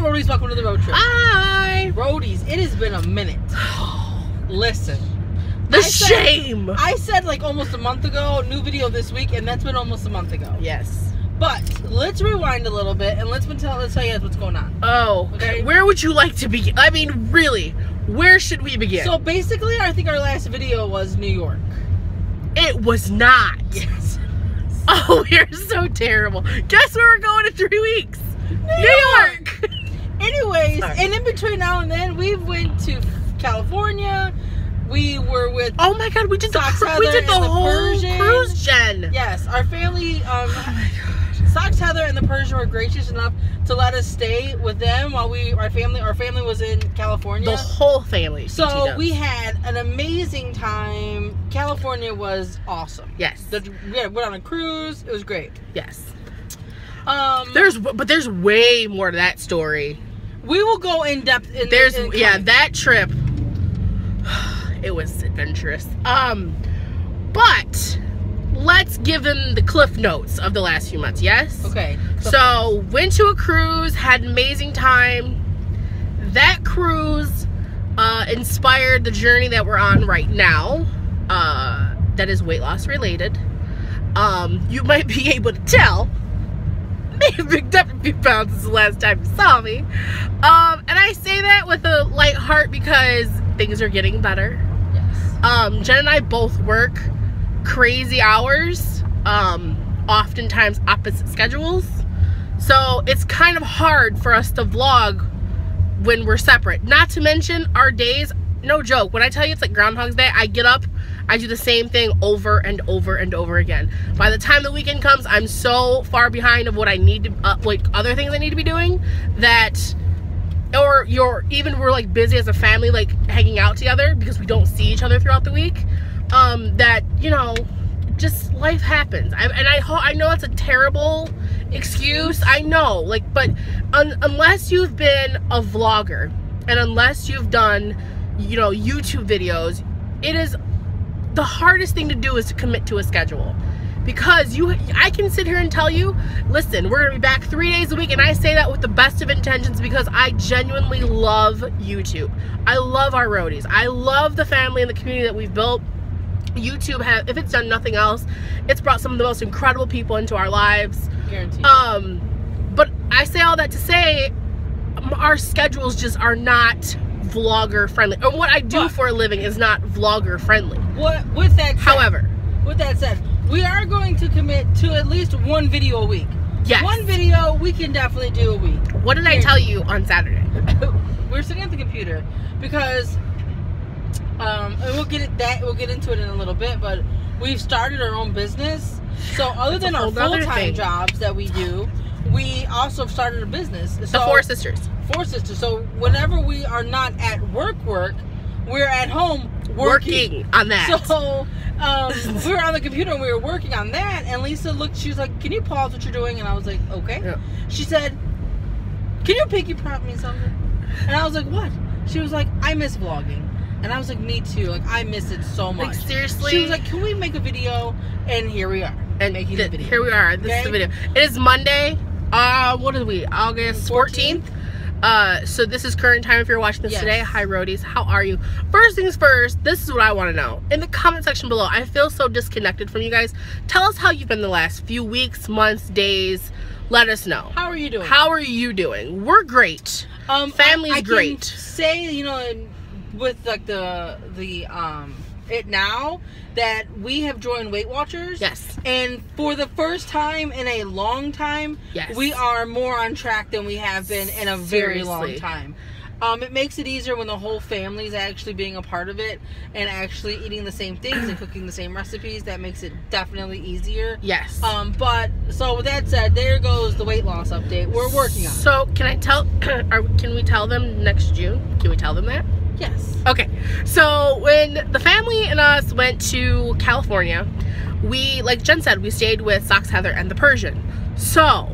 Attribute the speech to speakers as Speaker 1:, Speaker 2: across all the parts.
Speaker 1: Roadies, welcome to the road trip.
Speaker 2: Hi!
Speaker 1: Roadies, it has been a minute. Listen.
Speaker 2: Shame!
Speaker 1: I said like almost a month ago, new video this week, and that's been almost a month ago.
Speaker 2: Yes.
Speaker 1: But let's rewind a little bit and let's tell you guys what's going on.
Speaker 2: Oh, okay. Where would you like to begin? I mean, really, where should we begin?
Speaker 1: So basically, I think our last video was New York.
Speaker 2: It was not.
Speaker 1: Yes.
Speaker 2: Oh, we're so terrible. Guess where we're going in 3 weeks? New York.
Speaker 1: Anyways,
Speaker 2: Sorry.
Speaker 1: and in between now and then, we went to California. We were with.
Speaker 2: Oh my God, we did the whole
Speaker 1: Persian
Speaker 2: cruise, Jen.
Speaker 1: Yes, our family.
Speaker 2: Oh my God.
Speaker 1: Socks, Heather, and the Persian were gracious enough to let us stay with them while our family was in California.
Speaker 2: The whole family.
Speaker 1: So we had an amazing time. California was awesome.
Speaker 2: Yes.
Speaker 1: We went on a cruise. It was great.
Speaker 2: Yes.
Speaker 1: But
Speaker 2: there's way more to that story.
Speaker 1: We will go in depth.
Speaker 2: That trip. It was adventurous. But let's give them the cliff notes of the last few months. Yes.
Speaker 1: Okay.
Speaker 2: So went to a cruise, had an amazing time. That cruise inspired the journey that we're on right now. That is weight loss related. You might be able to tell. May have picked up a few pounds since the last time you saw me. And I say that with a light heart because things are getting better.
Speaker 1: Yes.
Speaker 2: Jen and I both work crazy hours, oftentimes opposite schedules. So it's kind of hard for us to vlog when we're separate. Not to mention our days, no joke. When I tell you it's like Groundhog's Day, I get up, I do the same thing over and over and over again. By the time the weekend comes, I'm so far behind of what I need to, like other things I need to be doing that, we're like busy as a family, like hanging out together because we don't see each other throughout the week. That, you know, just life happens. I know it's a terrible excuse. I know, like, but unless you've been a vlogger and unless you've done, you know, YouTube videos, it is the hardest thing to do is to commit to a schedule. Because I can sit here and tell you, listen, we're gonna be back 3 days a week, and I say that with the best of intentions because I genuinely love YouTube. I love our roadies. I love the family and the community that we've built. YouTube if it's done nothing else, it's brought some of the most incredible people into our lives.
Speaker 1: Guaranteed.
Speaker 2: But I say all that to say, our schedules just are not vlogger friendly. Or what I do for a living is not vlogger friendly.
Speaker 1: With that said, we are going to commit to at least one video a week.
Speaker 2: Yes.
Speaker 1: One video we can definitely do a week.
Speaker 2: What did I tell you on Saturday?
Speaker 1: We're sitting at the computer because and we'll get into it in a little bit, but we've started our own business. So other than our full-time jobs that we do, we also started a business.
Speaker 2: The Four Sisters.
Speaker 1: So whenever we are not at work, we're at home working
Speaker 2: on that.
Speaker 1: So we were on the computer and we were working on that, and Lisa looked, she was like, can you pause what you're doing? And I was like, okay. Yeah. She said, can you pinky prompt me something? And I was like, what? She was like, I miss vlogging. And I was like, me too. Like, I miss it so much.
Speaker 2: Like, seriously?
Speaker 1: She was like, can we make a video? And here we are.
Speaker 2: And making the video. Here we are. This is the video. It is Monday. What are we? August 14th. So this is current time if you're watching this today. Hi, roadies. How are you? First things first, this is what I want to know. In the comment section below, I feel so disconnected from you guys. Tell us how you've been the last few weeks, months, days. Let us know.
Speaker 1: How are you doing?
Speaker 2: How are you doing? We're great. Family's great.
Speaker 1: I can say, you know, with like it now that we have joined Weight Watchers.
Speaker 2: Yes.
Speaker 1: And for the first time in a long time, we are more on track than we have been in a very long time. It makes it easier when the whole family is actually being a part of it and actually eating the same things and cooking the same recipes. That makes it definitely easier.
Speaker 2: Yes.
Speaker 1: But so with that said, there goes the weight loss update we're working on.
Speaker 2: So can we tell them next June? Can we tell them that?
Speaker 1: Yes.
Speaker 2: Okay. So when the family and us went to California, we, like Jen said, we stayed with Socks, Heather, and the Persian. So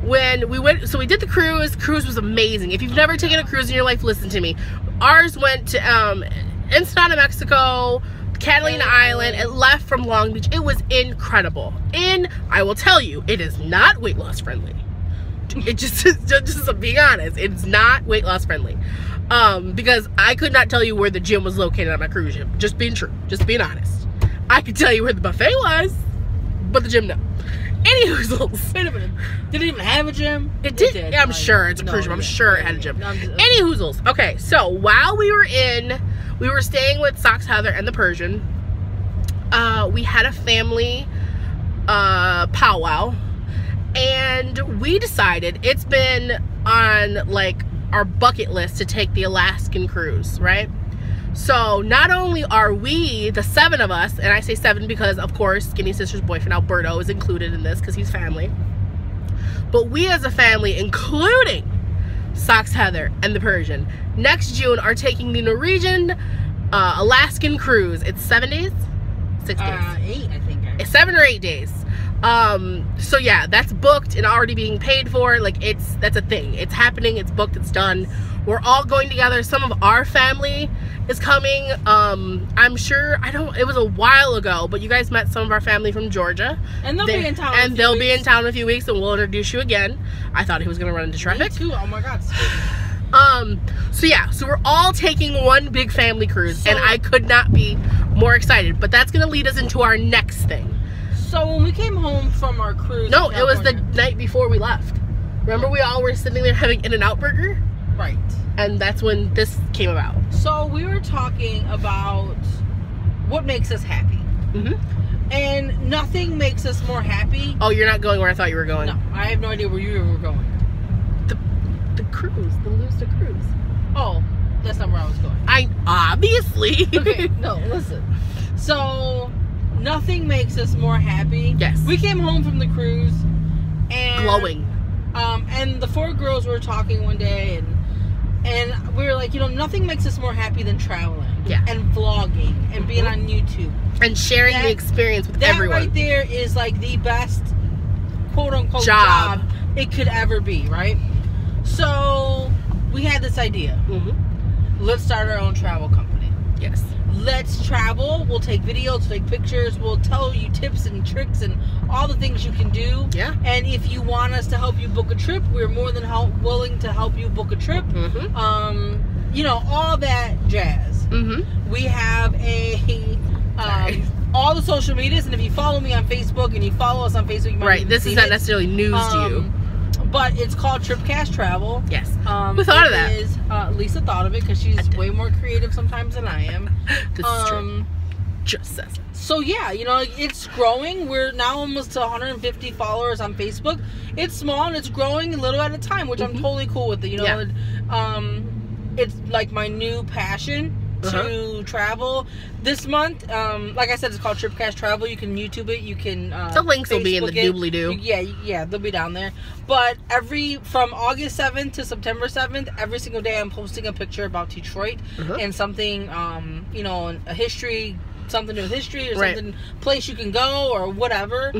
Speaker 2: when we went, so we did the cruise. Cruise was amazing. If you've never taken a cruise in your life, listen to me. Ours went to Ensenada, Mexico, Catalina Island. It left from Long Beach. It was incredible. I will tell you, it is not weight loss friendly. It just being honest, it's not weight loss friendly. Because I could not tell you where the gym was located on my cruise ship. Just being true. Just being honest. I could tell you where the buffet was, but the gym, no. Anyhoozles.
Speaker 1: Wait a minute. Did it even have a gym?
Speaker 2: It did. Yeah, I'm sure. It's a cruise ship. I'm sure it had a gym. Anyhoozles. Okay, so while we were staying with Socks, Heather, and the Persian. We had a family powwow, and we decided it's been on like our bucket list to take the Alaskan cruise, right? So not only are we, the 7 of us, and I say 7 because of course Skinny Sister's boyfriend Alberto is included in this because he's family, but we as a family, including Socks, Heather, and the Persian, next June are taking the Norwegian Alaskan cruise. It's 7 days? 6 days?
Speaker 1: 8, I think.
Speaker 2: 7 or 8 days. So yeah, that's booked and already being paid for. Like, that's a thing. It's happening. It's booked. It's done. We're all going together. Some of our family is coming. I'm sure, it was a while ago, but you guys met some of our family from Georgia.
Speaker 1: And they'll be in town.
Speaker 2: And they'll be in town in a few weeks, and we'll introduce you again. I thought he was gonna run into traffic.
Speaker 1: Me too. Oh my God.
Speaker 2: So yeah, so we're all taking one big family cruise, and I could not be more excited. But that's gonna lead us into our next thing.
Speaker 1: So when we came home from our cruise,
Speaker 2: no, it was the night before we left. Remember, we all were sitting there having In-N-Out Burger,
Speaker 1: right?
Speaker 2: And that's when this came about.
Speaker 1: So we were talking about what makes us happy, and nothing makes us more happy.
Speaker 2: Oh, you're not going where I thought you were going.
Speaker 1: No, I have no idea where you were going.
Speaker 2: The cruise, the Lose the Cruise.
Speaker 1: Oh, that's not where I was going.
Speaker 2: Obviously.
Speaker 1: Okay, no, listen. So, nothing makes us more happy.
Speaker 2: Yes.
Speaker 1: We came home from the cruise, and
Speaker 2: glowing.
Speaker 1: And the 4 girls were talking one day, and we were like, nothing makes us more happy than traveling.
Speaker 2: Yeah.
Speaker 1: And vlogging and being on YouTube
Speaker 2: and sharing the experience with everyone.
Speaker 1: That right there is like the best quote unquote job it could ever be, right? So we had this idea. Let's start our own travel company.
Speaker 2: Yes.
Speaker 1: Let's travel. We'll take videos, we'll take pictures. We'll tell you tips and tricks and all the things you can do.
Speaker 2: Yeah.
Speaker 1: And if you want us to help you book a trip, we're more than willing to help you book a trip. All that jazz. We have all the social medias, and if you follow me on Facebook and you follow us on Facebook, you might
Speaker 2: this is not necessarily news to you.
Speaker 1: But it's called Tripcast Travel.
Speaker 2: Yes. Who thought of that?
Speaker 1: Lisa thought of it because she's way more creative sometimes than I am.
Speaker 2: This is true. Just says it.
Speaker 1: So yeah, it's growing. We're now almost to 150 followers on Facebook. It's small and it's growing a little at a time, which I'm totally cool with it. It's like my new passion to travel. This month, like I said, it's called Tripcast Travel. You can YouTube it. You can
Speaker 2: the links
Speaker 1: Facebook
Speaker 2: will be in the doobly-doo.
Speaker 1: Yeah, they'll be down there. But from August 7th to September 7th, every single day I'm posting a picture about Detroit and something, a history, something to do with history or something, place you can go or whatever.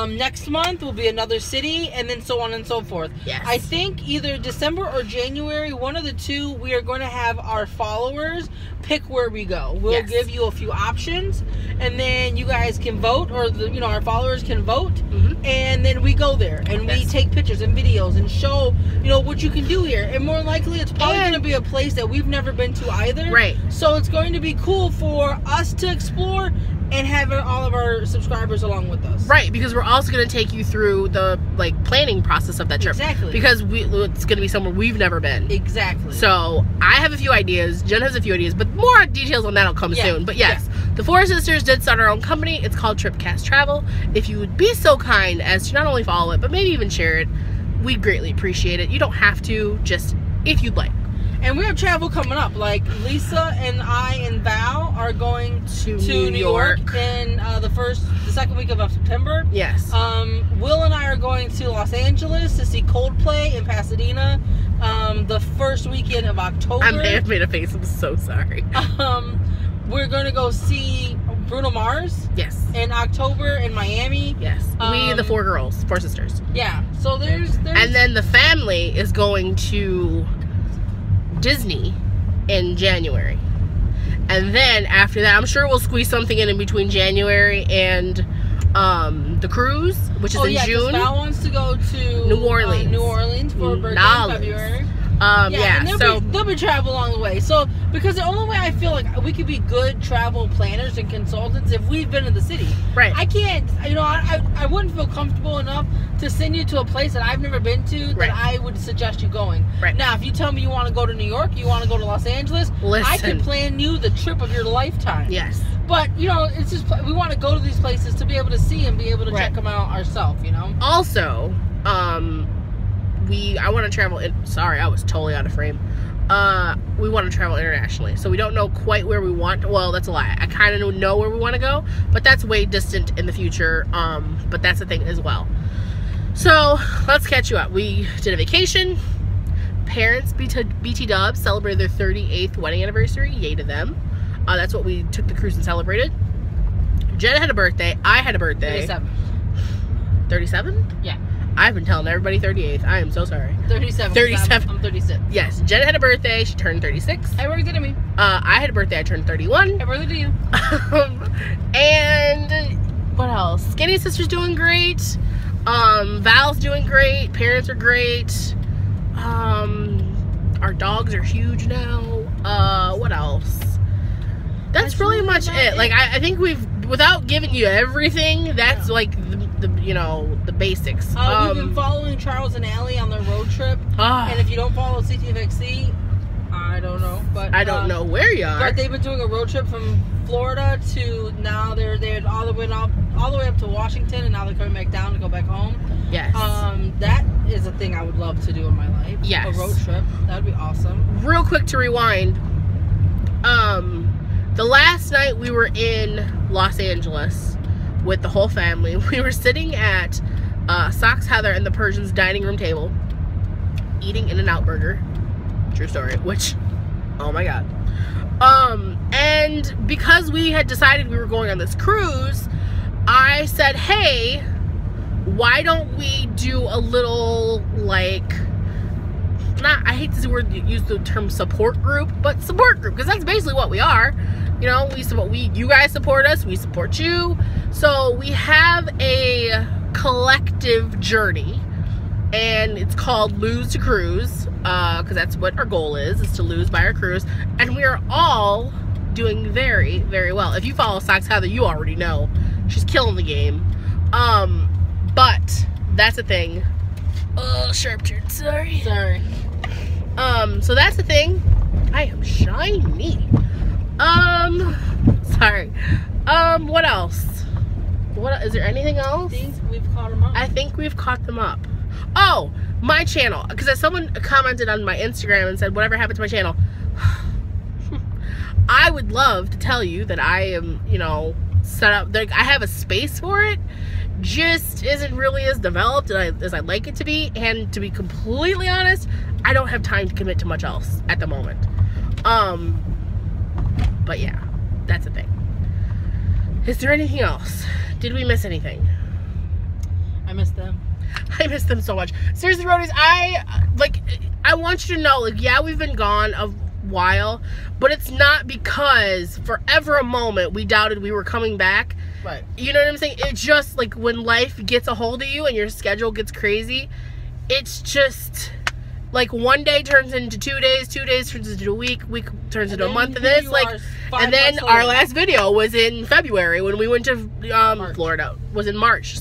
Speaker 1: Next month will be another city, and then so on and so forth.
Speaker 2: Yes.
Speaker 1: I think either December or January, one of the two, we are going to have our followers pick where we go. We'll give you a few options, and then you guys can vote, or our followers can vote, and then we go there and we take pictures and videos and show what you can do here. And more likely, it's probably going to be a place that we've never been to either.
Speaker 2: Right.
Speaker 1: So it's going to be cool for us to explore and have all of our subscribers along with us.
Speaker 2: Right, because we're also going to take you through the planning process of that trip.
Speaker 1: Exactly.
Speaker 2: Because it's going to be somewhere we've never been.
Speaker 1: Exactly.
Speaker 2: So I have a few ideas. Jen has a few ideas, but more details on that will come soon. But yes, the 4 sisters did start our own company. It's called Tripcast Travel. If you would be so kind as to not only follow it, but maybe even share it, we'd greatly appreciate it. You don't have to, just if you'd like.
Speaker 1: And we have travel coming up. Like Lisa and I and Val are going to New York in the second week of September.
Speaker 2: Yes.
Speaker 1: Will and I are going to Los Angeles to see Coldplay in Pasadena the first weekend of October.
Speaker 2: I may have made a face. I'm so sorry.
Speaker 1: We're going to go see Bruno Mars.
Speaker 2: Yes.
Speaker 1: In October in Miami.
Speaker 2: Yes. We, the 4 girls, 4 sisters.
Speaker 1: Yeah. So there's
Speaker 2: and then the family is going to Disney in January, and then after that I'm sure we'll squeeze something in between January and the cruise, which is in June.
Speaker 1: Val wants to go to
Speaker 2: New Orleans.
Speaker 1: New Orleans for her birthday in February.
Speaker 2: And
Speaker 1: there'll be travel along the way. So, because the only way I feel like we could be good travel planners and consultants if we've been in the city.
Speaker 2: Right.
Speaker 1: I can't, I wouldn't feel comfortable enough to send you to a place that I've never been to that I would suggest you going.
Speaker 2: Right.
Speaker 1: Now, if you tell me you want to go to New York, you want to go to Los Angeles, I can plan you the trip of your lifetime.
Speaker 2: Yes.
Speaker 1: But, it's just, we want to go to these places to be able to see and be able to check them out ourselves,
Speaker 2: Also, I want to travel sorry, I was totally out of frame. We want to travel internationally, so we don't know quite where we want. Well, that's a lie. I kind of know where we want to go, but that's way distant in the future. But that's the thing as well. So let's catch you up. We did a vacation. Parents BT Dubs celebrated their 38th wedding anniversary. Yay to them. That's what we took the cruise and celebrated. Jenna had a birthday. I had a birthday.
Speaker 1: 37.
Speaker 2: 37?
Speaker 1: Yeah.
Speaker 2: I've been telling everybody 38th. I am so sorry.
Speaker 1: 37.
Speaker 2: 37.
Speaker 1: I'm 36.
Speaker 2: Yes. Jenna had a birthday. She turned 36.
Speaker 1: Happy birthday to me.
Speaker 2: I had a birthday. I turned 31.
Speaker 1: Happy birthday to you.
Speaker 2: And what else? Skinny Sister's doing great. Val's doing great. Parents are great. Our dogs are huge now. What else? That's really much it. Like, I think without giving you everything, that's like the basics.
Speaker 1: We've been following Charles and Allie on their road trip, and if you don't follow CTFXC, I don't know, but
Speaker 2: I don't know where you are.
Speaker 1: But they've been doing a road trip from Florida to now they're all the way up to Washington, and now they're coming back down to go back home.
Speaker 2: Yes.
Speaker 1: That is a thing I would love to do in my life.
Speaker 2: Yes.
Speaker 1: A road trip. That would be awesome.
Speaker 2: Real quick to rewind. The last night we were in Los Angeles with the whole family, we were sitting at Socks, Heather, and the Persian's dining room table, eating In-N-Out Burger. True story. Which, oh my god. And because we had decided we were going on this cruise, I said, hey, why don't we do a little, like, I hate to use the term support group, but support group, because that's basically what we are. You guys support us, we support you. So we have a collective journey, and it's called Lose to Cruise, because that's what our goal is to lose by our cruise. And we are all doing very, very well. If you follow Socks Heather, you already know she's killing the game. But that's the thing. Oh, sharp turn. Sorry. So that's the thing. I am shiny. Sorry. What else? Is there anything else?
Speaker 1: I think we've caught them up.
Speaker 2: I think we've caught them up. Oh, my channel. Because someone commented on my Instagram and said, whatever happened to my channel? I would love to tell you that I am, set up. Like, I have a space for it. Just isn't really as developed as I'd like it to be. And to be completely honest, I don't have time to commit to much else at the moment. But yeah, that's the thing. Is there anything else? Did we miss anything?
Speaker 1: I miss them.
Speaker 2: I miss them so much. Seriously, roadies, I want you to know, yeah, we've been gone a while, but it's not because for ever a moment we doubted we were coming back.
Speaker 1: Right.
Speaker 2: You know what I'm saying? It's just like when life gets a hold of you and your schedule gets crazy, it's just like one day turns into 2 days, 2 days turns into a week turns into a month, and then it's like, and then our last video was in February when we went to Florida. Was in March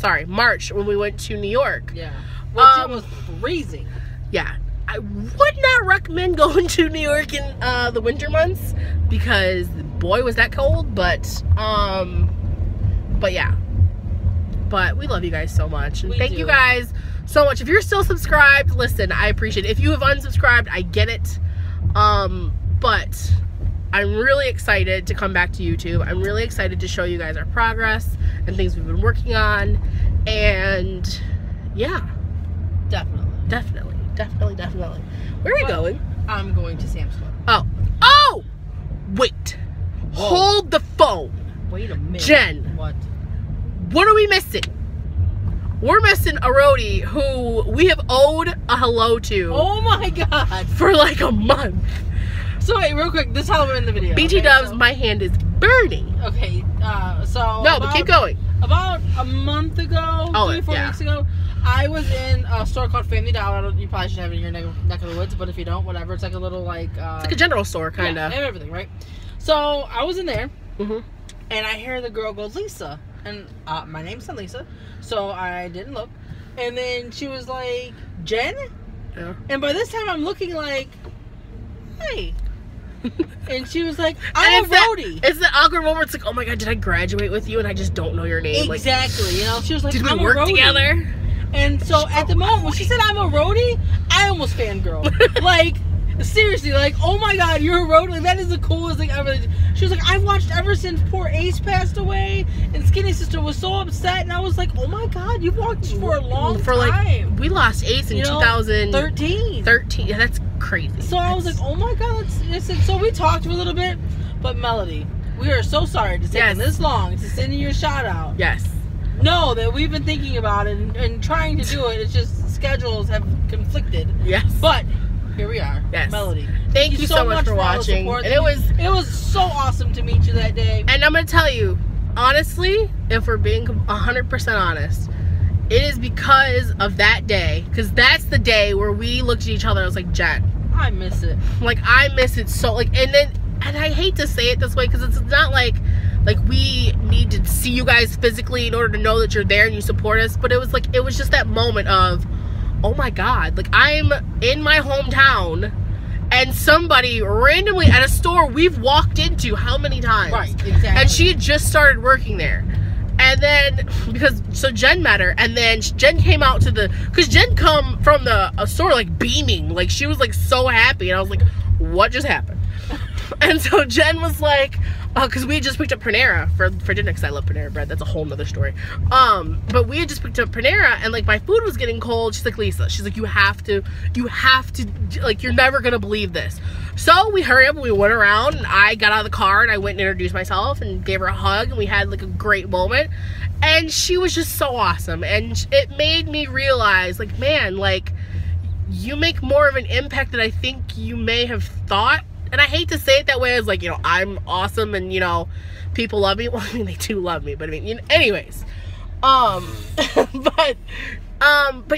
Speaker 2: when we went to New York.
Speaker 1: Yeah. Which was freezing. Yeah.
Speaker 2: I would not recommend going to New York in the winter months because boy was that cold, but yeah. But we love you guys so much, and thank you guys so much. If you're still subscribed, listen, I appreciate it. If you have unsubscribed, I get it. But I'm really excited to come back to YouTube. I'm really excited to show you guys our progress and things we've been working on. And yeah, definitely. Where are we going?
Speaker 1: I'm going to Sam's Club.
Speaker 2: Oh, wait. Whoa. Hold the phone.
Speaker 1: Wait a minute.
Speaker 2: Jen. What are we missing? We're missing a roadie who we have owed a hello to.
Speaker 1: Oh my god.
Speaker 2: For like a month.
Speaker 1: So wait, real quick, this is how we're in the video.
Speaker 2: BT Dubs, my hand is burning.
Speaker 1: Okay, so...
Speaker 2: No, but keep going.
Speaker 1: About a month ago, 3-4 weeks ago, I was in a store called Family Dollar. You probably should have it in your neck of the woods, but if you don't, whatever. It's like a little like... it's like
Speaker 2: a general store, kind of.
Speaker 1: Yeah, they have everything, right? So, I was in there, and I hear the girl go, Lisa. And my name's not Lisa, so I didn't look. And then she was like, Jen? Yeah. And by this time, I'm looking like, hey... And she was like, I'm a roadie.
Speaker 2: It's the awkward moment. It's like, oh my god, did I graduate with you and I just don't know your name?
Speaker 1: Exactly.
Speaker 2: Like,
Speaker 1: you know, she was like,
Speaker 2: did
Speaker 1: I'm
Speaker 2: we work together?
Speaker 1: And so at the moment when she said I'm a roadie, I almost fangirled. Like, seriously, like, oh my god, you're a roadie. Like, that is the coolest thing ever. She was like, I've watched ever since poor Ace passed away, and Skinny Sister was so upset, and I was like, oh my god, you've watched for a long time.
Speaker 2: Like, we lost Ace in
Speaker 1: 2013.
Speaker 2: 13. Yeah, that's crazy.
Speaker 1: So I was like, oh my god, so we talked for a little bit, but Melody, we are so sorry to take this long to send you your shout out.
Speaker 2: Yes.
Speaker 1: Know that we've been thinking about it and trying to do it. It's just schedules have conflicted.
Speaker 2: Yes.
Speaker 1: But here we are.
Speaker 2: Yes.
Speaker 1: Melody.
Speaker 2: Thank you so much for watching. And it
Speaker 1: was so awesome to meet you that day.
Speaker 2: And I'm gonna tell you, honestly, if we're being 100% honest, it is because of that day. Because that's the day where we looked at each other and I was like, Jen,
Speaker 1: I miss it.
Speaker 2: Like, I miss it so, like, and I hate to say it this way because it's not like we need to see you guys physically in order to know that you're there and you support us, but it was just that moment of, oh my god, like, I'm in my hometown and somebody randomly at a store we've walked into how many times?
Speaker 1: Right, exactly.
Speaker 2: And she had just started working there. And then, so Jen met her, and then Jen came out to because Jen come from a store, like, beaming. Like, she was, like, so happy. And I was like, what just happened? And so Jen was like, because we had just picked up Panera for dinner, because I love Panera bread. That's a whole nother story. But we had just picked up Panera, and, like, my food was getting cold. She's like, Lisa, she's like, you have to, like, you're never going to believe this. So we hurry up and we went around, and I got out of the car and I went and introduced myself and gave her a hug, and we had, like, a great moment. And she was just so awesome. And it made me realize, like, man, like, you make more of an impact than I think you may have thought. And I hate to say it that way, as like, you know, I'm awesome and, you know, people love me. Well, I mean, they do love me, but I mean, you know, anyways. But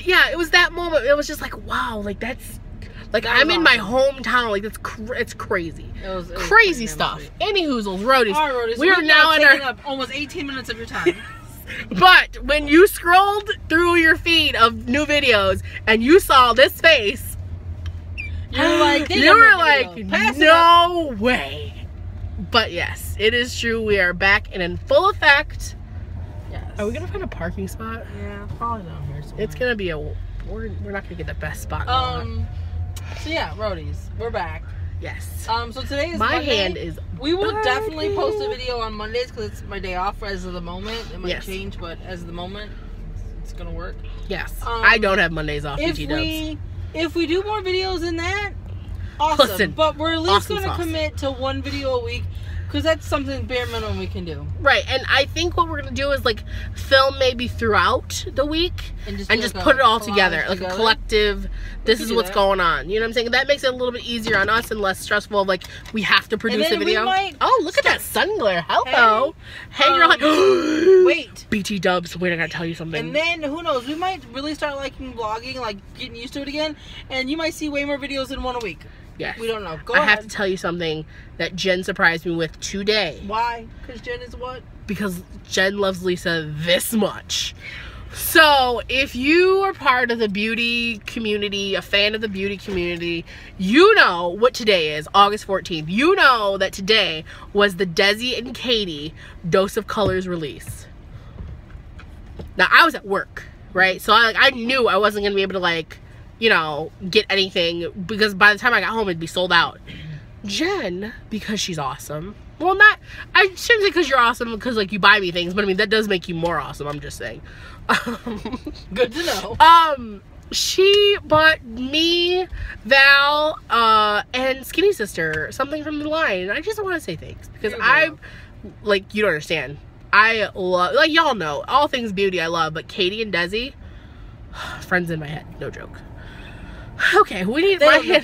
Speaker 2: yeah, it was that moment. It was just like, wow, like, that's, like, I'm in my hometown. Like, it's crazy. It was crazy stuff. Any hoozles, roadies.
Speaker 1: Our roadies.
Speaker 2: We are now in
Speaker 1: up almost 18 minutes of your time.
Speaker 2: But when you scrolled through your feed of new videos and you saw this face, you were like, no way. But yes, it is true. We are back and in full effect. Yes. Are we gonna find a parking spot?
Speaker 1: Yeah, probably down here somewhere.
Speaker 2: It's gonna be we're not gonna get the best spot.
Speaker 1: So yeah, roadies, we're back.
Speaker 2: Yes.
Speaker 1: So today is
Speaker 2: my
Speaker 1: Monday.
Speaker 2: hand is.
Speaker 1: We will definitely post a video on Mondays because it's my day off as of the moment. It might change, but as of the moment, it's gonna work.
Speaker 2: Yes. I don't have Mondays off.
Speaker 1: If we do more videos than that, awesome.
Speaker 2: Listen,
Speaker 1: but we're at least going to commit to one video a week because that's something bare minimum we can do.
Speaker 2: Right, and I think what we're going to do is, like, film maybe throughout the week and just put it all together. Like a collective, this is what's going on. You know what I'm saying? That makes it a little bit easier on us and less stressful of, like, we have to produce a video. Oh, look at that sun glare. Hello. Hey, you're like,
Speaker 1: wait.
Speaker 2: BT dubs. Wait, I got to tell you something.
Speaker 1: And then, who knows, we might really start liking vlogging, like, getting used to it again, and you might see way more videos than one a week.
Speaker 2: Yes.
Speaker 1: We don't know. Go
Speaker 2: ahead.
Speaker 1: I
Speaker 2: have to tell you something that Jen surprised me with today.
Speaker 1: Why? Because Jen is what?
Speaker 2: Because Jen loves Lisa this much. So, if you are part of the beauty community, a fan of the beauty community, you know what today is, August 14th. You know that today was the Desi and Katie Dose of Colors release. Now, I was at work, right? So, I knew I wasn't going to be able to, like, you know, get anything, because by the time I got home, it'd be sold out. Jen, because she's awesome. Well, I shouldn't say because you're awesome, because, like, you buy me things, but I mean, that does make you more awesome, I'm just saying.
Speaker 1: Good to know.
Speaker 2: She bought me, Val, and Skinny Sister something from the line, and I just want to say thanks, because like, you don't understand. I love, like, y'all know, all things beauty I love, but Katie and Desi, friends in my head, no joke. Okay, we need my hand.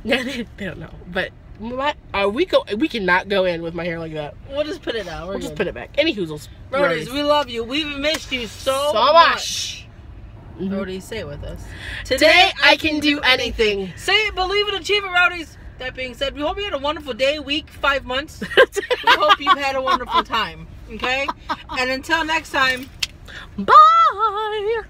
Speaker 1: Yeah,
Speaker 2: they don't know, but We cannot go in with my hair like that.
Speaker 1: We'll just put it out.
Speaker 2: We'll just put it back. Any hoozles.
Speaker 1: Roadies, we love you. We've missed you so much.
Speaker 2: Mm-hmm.
Speaker 1: Roadies, say it with us.
Speaker 2: Today I can do anything.
Speaker 1: Say it, believe it, achieve it, Roadies. That being said, we hope you had a wonderful day, week, 5 months. We hope you've had a wonderful time. Okay? And until next time,
Speaker 2: bye.